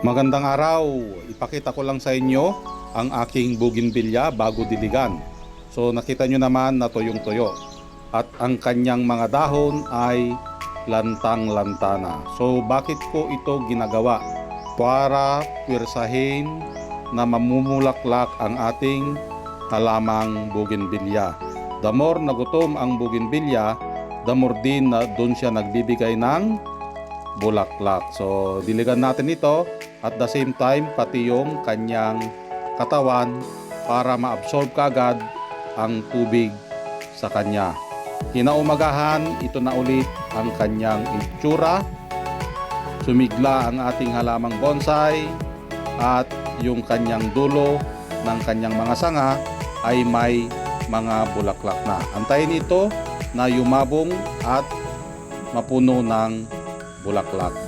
Magandang araw! Ipakita ko lang sa inyo ang aking bougainvillea bago diligan. So nakita nyo naman na tuyong-tuyo. At ang kanyang mga dahon ay lantang-lanta na. So bakit ko ito ginagawa? Para pwersahin na mamumulaklak ang ating halamang bougainvillea. The more na gutom ang bougainvillea, the more din na doon siya nagbibigay ng bulaklak. So diligan natin ito at the same time pati yung kanyang katawan para ma-absorb kaagad ang tubig sa kanya. Kinaumagahan, ito na ulit ang kanyang itsura. Sumigla ang ating halamang bonsai at yung kanyang dulo ng kanyang mga sanga ay may mga bulaklak na. Antayin ito na yumabong at mapuno ng bulaklak.